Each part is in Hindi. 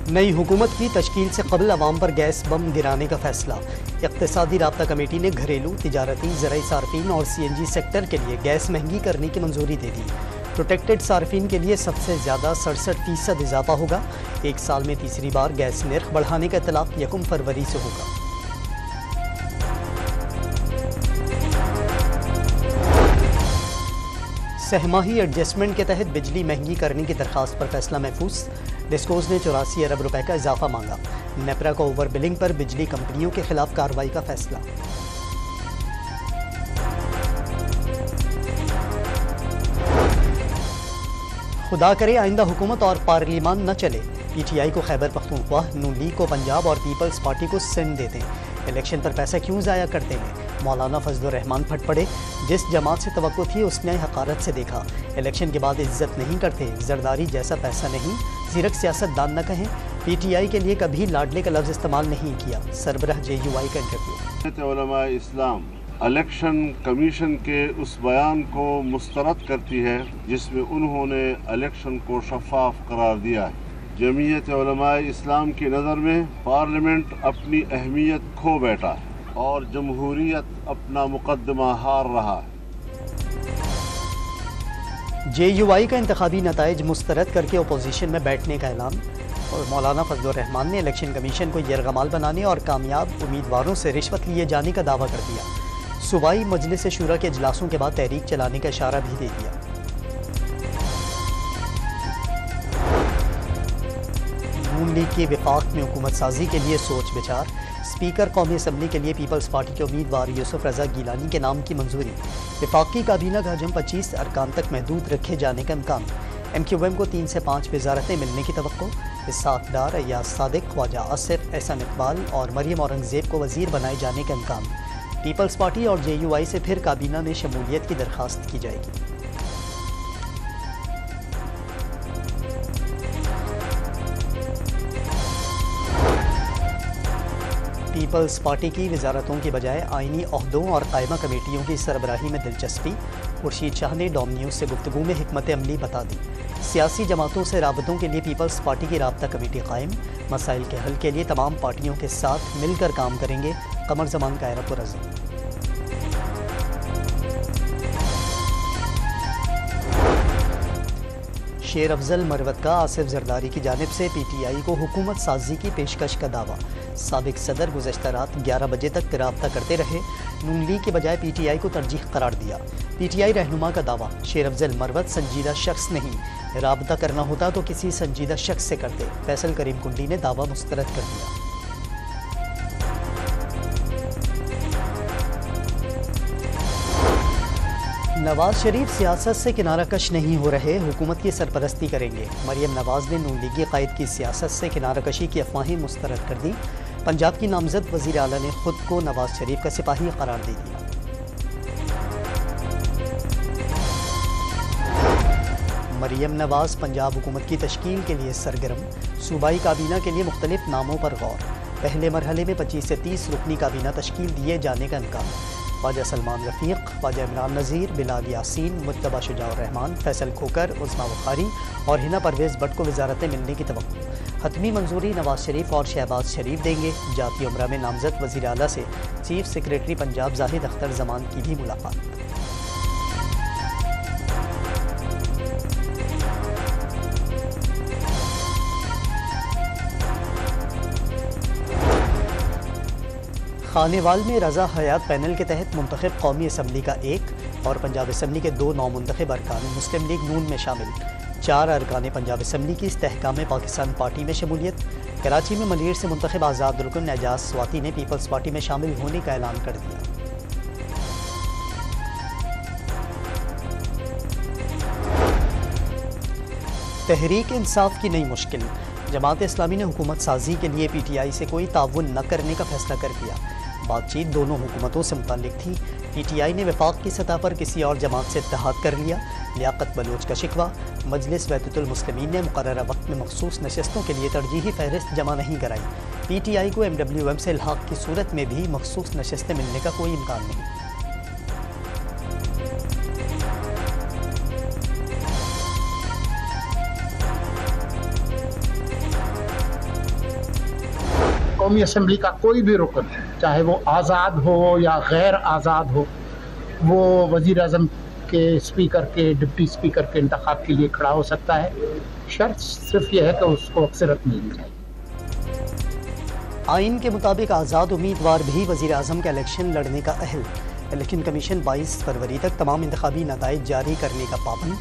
नई हुकूमत की तश्कील से कबल अवाम पर गैस बम गिराने का फैसला। इक़्तिसादी राब्ता कमेटी ने घरेलू, तिजारती, ज़राई सार्फिन और CNG सेक्टर के लिए गैस महंगी करने की मंजूरी दे दी। प्रोटेक्टेड सार्फिन के लिए सबसे ज़्यादा 67% इजाफा होगा। एक साल में तीसरी बार गैस निर्ख बढ़ाने का इतलाक़ 1 फरवरी से होगा। सहमाही एडजस्टमेंट के तहत बिजली महंगी करने की दरख्वास्त पर फैसला महफूज। डिस्कोज ने 84 अरब रुपए का इजाफा मांगा। नेपरा को ओवर बिलिंग पर बिजली कंपनियों के खिलाफ कार्रवाई का फैसला। खुदा करे आइंदा हुकूमत और पार्लिमान न चले। PTI को खैबर पख्तूनख्वा, नून लीग को पंजाब और पीपल्स पार्टी को सिंध देते हैं। इलेक्शन पर पैसा क्यों ज़ाया करते हैं? मौलाना फजलुर रहमान फट पड़े। जिस जमात से तवक्को थी उसने हकारत से देखा। इलेक्शन के बाद इज्जत नहीं करते। जरदारी जैसा पैसा नहीं, ज़ीरक सियासतदान न कहें। PTI के लिए कभी लाडले का लफ्ज़ इस्तेमाल नहीं किया। सरबराह JUI का इंटरव्यू। उलमाए इस्लाम इलेक्शन कमीशन के उस बयान को मुस्तरद करती है जिसमें उन्होंने इलेक्शन को शफाफ करार दिया है। जमीयत उलमाए इस्लाम की नज़र में पार्लियामेंट अपनी अहमियत खो बैठा है और जमहूरियत अपना मुकदमा हार रहा है। JUI का इंतखाबी नताइज मुस्तरद करके अपोजिशन में बैठने का ऐलान। और मौलाना फजलुर रहमान ने इलेक्शन कमीशन को यरगमाल बनाने और कामयाब उम्मीदवारों से रिश्वत लिए जाने का दावा कर दिया। सूबाई मजलिस शूरा के इजलासों के बाद तहरीक चलाने का इशारा भी दे दिया। नून लीग की विफाक में हुकूमत साजी के लिए सोच विचार। स्पीकर कौमी असम्बली के लिए पीपल्स पार्टी के उम्मीदवार यूसुफ रजा गिलानी के नाम की मंजूरी। विफाकी काबीना का हजम 25 अरकान तक महदूद रखे जाने का इम्कान। MQM को 3 से 5 वजारतें मिलने की तवक्को। इसहाक डार, अय्याज सादिक, ख्वाजा आसिफ, एहसान इकबाल और मरियम औरंगजेब को वजीर बनाए जाने का इम्कान। पीपल्स पार्टी और JUI से फिर काबीना में शमूलियत की दरख्वास्त की जाएगी। पीपल्स पार्टी की वजारतों की बजाय आइनी ओहदों और कायमा कमेटियों की सरबराही में दिलचस्पी। खुर्शीद शाह ने डॉम न्यूज़ से गुफ्तगू में हिकमत अमली बता दी। सियासी जमातों से राबतों के लिए पीपल्स पार्टी की राब्ता कमेटी कायम। मसाइल के हल के लिए तमाम पार्टियों के साथ मिलकर काम करेंगे। कमर जमान कायरा पुरज़म। शेर अफजल मरवत का आसिफ जरदारी की जानिब से PTI को हुकूमत साजी की पेशकश का दावा। साबिक सदर गुज़श्ता रात 11 बजे तक राब्ता करते रहे। नून लीग के बजाय PTI को तरजीह करार दिया। PTI रहनुमा का दावा, शेर अफजल मरवत संजीदा शख्स नहीं, राब्ता करना होता तो किसी संजीदा शख्स से करते। फैसल करीम कुंडी ने दावा मुस्तरद कर दिया। नवाज शरीफ सियासत से किनारा कश नहीं हो रहे, हुकूमत की सरपरस्ती करेंगे। मरियम नवाज ने नून लीगी कायद की सियासत से किनारा कशी की अफवाहें मुस्तरद कर दी। पंजाब की नामजद वज़ीर आला ने खुद को नवाज शरीफ का सिपाही करार दे दिया। मरियम नवाज पंजाब हुकूमत की तश्कील के लिए सरगर्म। सूबाई काबीना के लिए मुख्तलिफ नामों पर गौर। पहले मरहले में 25 से 30 रुकनी काबीना तश्कील दिए जाने का इम्कान। ख्वाजा सलमान रफ़ीक, ख्वाजा इमरान नज़ीर, बिलाल यासीन, मुज्तबा शुजाउर रहमान, फैसल खोकर, उस्मा बुखारी और हिना परवेज़ भट्ट को वजारतें मिलने की तवक्को। हतमी मंजूरी नवाज शरीफ और शहबाज शरीफ देंगे। जाती उमरा में नामजद वज़ीर आला से चीफ सेक्रेटरी पंजाब जाहिद अख्तर जमान की भी मुलाकात। खानेवाल में रज़ा हयात पैनल के तहत मुंतखब कौमी असम्बली का एक और पंजाब असम्बली के 2 नामुंतखब अरकान मुस्लिम लीग नून में शामिल। 4 अरकान पंजाब असम्बली की इस्तेहकाम पाकिस्तान पार्टी में शमूलियत। कराची में मलीर से मुंतखब आज़ाद रुकन एजाज स्वाति ने पीपल्स पार्टी में शामिल होने का ऐलान कर दिया। तहरीक इंसाफ की नई मुश्किल। जमात इस्लामी ने हुकूमत साजी के लिए PTI से कोई ताउन न करने का फैसला कर दिया। बातचीत दोनों हुकूमतों से मुताल्लिक थी। PTI ने वफाक की सतह पर किसी और जमात से इत्तेहाद कर लिया। लियाकत बलोच का शिकवा, मजलिस वहदतुल मुस्लिमीन ने मुकर्ररा वक्त में मखसूस नशस्तों के लिए तरजीही फहरिस्त जमा नहीं कराई। PTI को MWM से इल्हाक की सूरत में भी मखसूस नशस्तें मिलने का कोई इम्कान नहीं। कौमी असम्बली का कोई भी रुकन, चाहे वो आज़ाद हो या गैर आज़ाद हो, वो वज़ीर आज़म के स्पीकर के डिप्टी स्पीकर के इंतखाब के लिए खड़ा हो सकता है। शर्त सिर्फ यह है कि उसको अक्सरत मिल जाए। आइन के मुताबिक आज़ाद उम्मीदवार भी वज़ीर आज़म का इलेक्शन लड़ने का अहल। इलेक्शन कमीशन 22 फरवरी तक तमाम इंतखाबी नताइज जारी करने का पाबंद।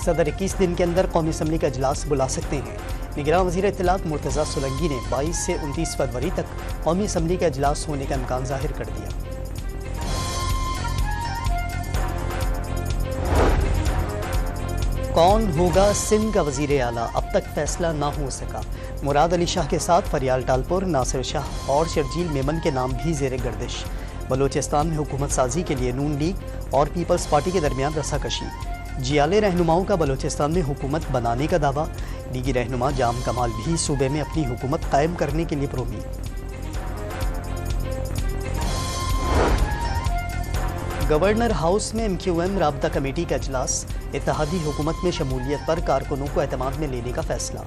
सदर 21 दिन के अंदर कौमी असम्बली का इजलास बुला सकते हैं। निगरान वज़ीर इत्तलात मुर्तज़ा सोलंकी ने 22 से 29 फरवरी तक कौमी असम्बली का इजलास होने का इम्कान जाहिर कर दिया। कौन होगा सिंध का वज़ीर आला, अब तक फैसला ना हो सका। मुराद अली शाह के साथ फरियाल टालपुर, नासिर शाह और शर्जील मेमन के नाम भी ज़ेर गर्दिश। बलूचिस्तान में हुकूमत साजी के लिए नून लीग और पीपल्स पार्टी के दरमियान रस्साकशी। जियाले रहनुमाओं का बलूचिस्तान में हुकूमत बनाने का दावा। लीगी रहनुमा जाम कमाल भी सूबे में अपनी हुकूमत कायम करने के लिए पुरुमीद। गवर्नर हाउस में MQM राब्ता कमेटी का इजलास। इत्तेहादी हुकूमत में शमूलियत पर कारकुनों को एतमाद में लेने का फैसला।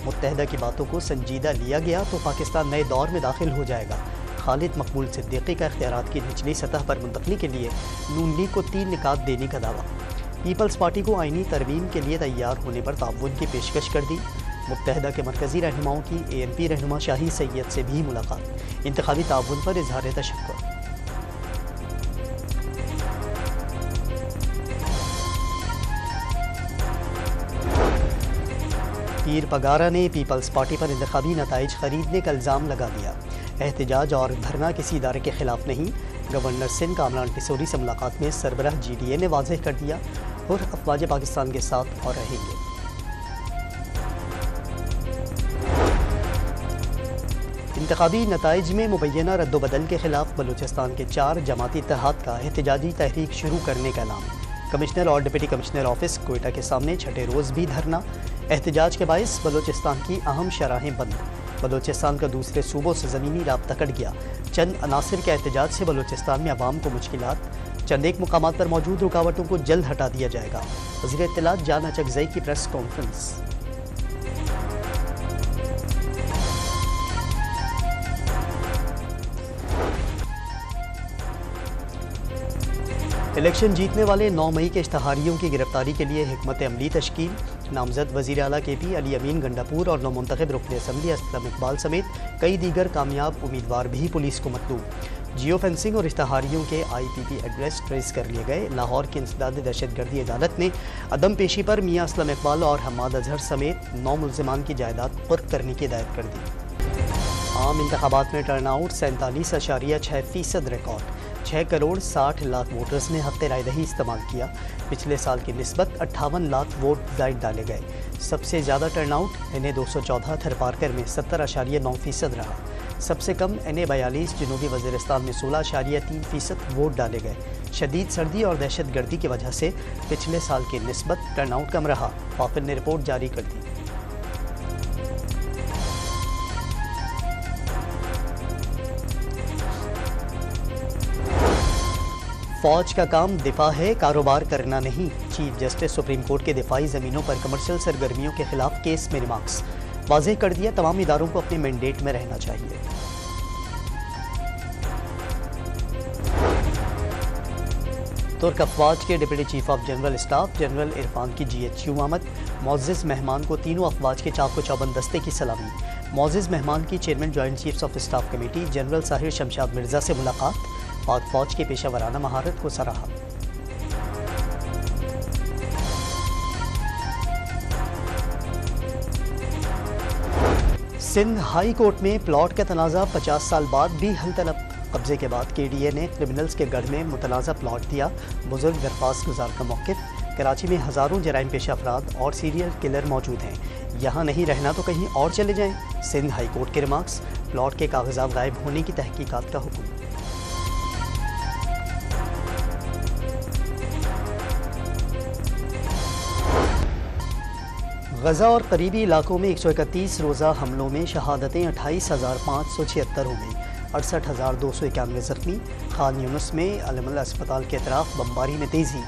मुत्तहदा की बातों को संजीदा लिया गया तो पाकिस्तान नए दौर में दाखिल हो जाएगा। खालिद मकबूल सिद्दीकी का इख्तियारात की निचली सतह पर मुंतकली के लिए नून लीग को 3 निकात देने का दावा। पीपल्स पार्टी को आईनी तरमीम के लिए तैयार होने पर ताउन की पेशकश कर दी। मुत्तहदा के मरकजी रहनुमाओं की ANP रहनुमा शाही सैयद से भी मुलाकात। इंतखाबी ताउन पर इजहार तशक्कुर। पीर पगारा ने पीपल्स पार्टी पर इंतखाबी नताइज खरीदने का इल्ज़ाम लगा दिया। एहतजाज और धरना किसी इदारे के खिलाफ नहीं। गवर्नर सिंध कामरान टिसोरी से मुलाकात में सरबराह GDA ने वाज़ेह कर दिया और अफवाज पाकिस्तान के साथ और रहेंगे। इंतखाबी नताइज में मुबैना रद्दोबदल के खिलाफ बलूचिस्तान के 4 जमाती इत्तेहाद का एहतजाजी तहरीक शुरू करने का ऐलान। कमिश्नर और डिप्टी कमिश्नर ऑफिस कोयटा के सामने छठे रोज़ भी धरना। एहतजाज के बायस बलूचिस्तान की अहम शराहें बंद। बलूचिस्तान का दूसरे सूबों से ज़मीनी राब्ता कट गया। चंद अनासिर के एहतजाज से बलूचिस्तान में अवाम को मुश्किलात। चंद एक मुकामात पर मौजूद रुकावटों को जल्द हटा दिया जाएगा। वज़ीर इत्तलात जान अचकज़ई की प्रेस कॉन्फ्रेंस। इलेक्शन जीतने वाले 9 मई के इश्तहारियों की गिरफ्तारी के लिए हिकमत अमली तश्कील। नामजद वज़ीर आला KP अली अमीन गंडापुर और नौमुंतखब रुकन असम्बली असलम इकबाल समेत कई दीगर कामयाब उम्मीदवार भी पुलिस को मतलूब। जियो फेंसिंग और इश्तहारियों के IPP एड्रेस ट्रेस कर लिए गए। लाहौर की इंसदाद दहशतगर्दी अदालत ने अदम पेशी पर मियाँ असलम इकबाल और हम्माद अजहर समेत 9 मुल्ज़िमान की जायदाद कुर्क करने की हिदायत कर दी। आम इंतखाबात में turnout 47.6% record. 6 crore 60 lakh voters ने हक़ राय दही इस्तेमाल किया। पिछले साल की निस्बत 58 लाख वोट ज़ायद डाले गए। सबसे ज़्यादा टर्नआउट NA 214 थरपारकर में 70.9% रहा। सबसे कम NA 42 जनूबी वज़ीरिस्तान में 16.3% वोट डाले गए। शदीद सर्दी और दहशतगर्दी की वजह से पिछले साल की निस्बत टर्नआउट कम रहा। वाफिल ने रिपोर्ट जारी कर दी। फौज का काम दिफा है, कारोबार करना नहीं। चीफ जस्टिस सुप्रीम कोर्ट के दिफाई ज़मीनों पर कमर्शियल सरगर्मियों के खिलाफ केस में रिमार्क्स। वाज़ेह कर दिया तमाम इदारों को अपने मैंडेट में रहना चाहिए। तुर्क अफवाज के deputy chief of general staff general Irfan की GHU आमद। मोअज़्ज़िज़ मेहमान को तीनों अफवाज के चाक व चौबंद दस्ते की सलामी। मोअज़्ज़िज़ मेहमान की chairman joint chiefs of staff committee general Sahir Shamshad Mirza से मुलाकात। पाक फौज की पेशा वराना महारत को सराहा। सिंध हाई कोर्ट में प्लॉट का तनाज़ा 50 साल बाद भी हल तलब। कब्जे के बाद KDA ने क्रिमिनल्स के गढ़ में मुतनाज़ा प्लॉट दिया। बुजुर्ग दरख्वास्त गुजार का मौक़िफ़। कराची में हज़ारों जराइम पेशा अफराद और सीरियल किलर मौजूद हैं। यहाँ नहीं रहना तो कहीं और चले जाएं। सिंध हाई कोर्ट के रिमार्क्स। प्लॉट के कागजात गायब होने की तहकीकात का हुक्म। गज़ा और करीबी इलाकों में 131 रोज़ा हमलों में शहादतें 28,576 हो गई। 68,291 ज़ख्मी। खान यूनुस में अलमल अस्पताल के अतराफ बमबारी में तेज़ी।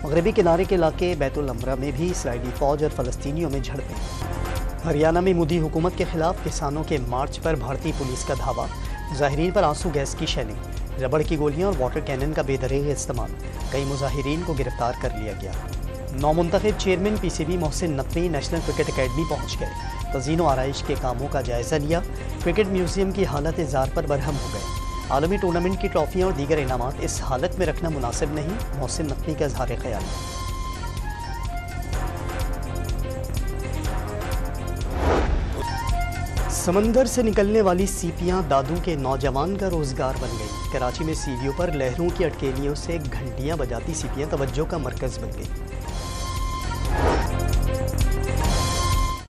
मगरबी किनारे के इलाके बैतुल अमरा में भी इसराइली फ़ौज और फ़लस्तीनियों में झड़पें। हरियाणा में मोदी हुकूमत के खिलाफ किसानों के मार्च पर भारतीय पुलिस का धावा, ज़ाहिरीन पर आंसू गैस की शेलिंग, रबड़ की गोलियां और वाटर कैनन का बेदरीग इस्तेमाल, कई मुजाहिरीन को गिरफ्तार कर लिया गया। नौमुंतखब chairman PCB Mohsin Naqvi national cricket academy पहुंच गए, तज़ीन आराइश के कामों का जायज़ा लिया, क्रिकेट म्यूजियम की हालत इज़ार पर बरहम हो गए। आलमी टूर्नामेंट की ट्रॉफियाँ और दीगर इनामात इस हालत में रखना मुनासिब नहीं, मोहसिन नकवी का इज़हार ख्याल। समंदर से निकलने वाली सीपियां दादू के नौजवान का रोजगार बन गई। कराची में सीवियों पर लहरों की अटकेलियों से घंटियां बजाती सीपियां तवज्जो का मरकज बन गई।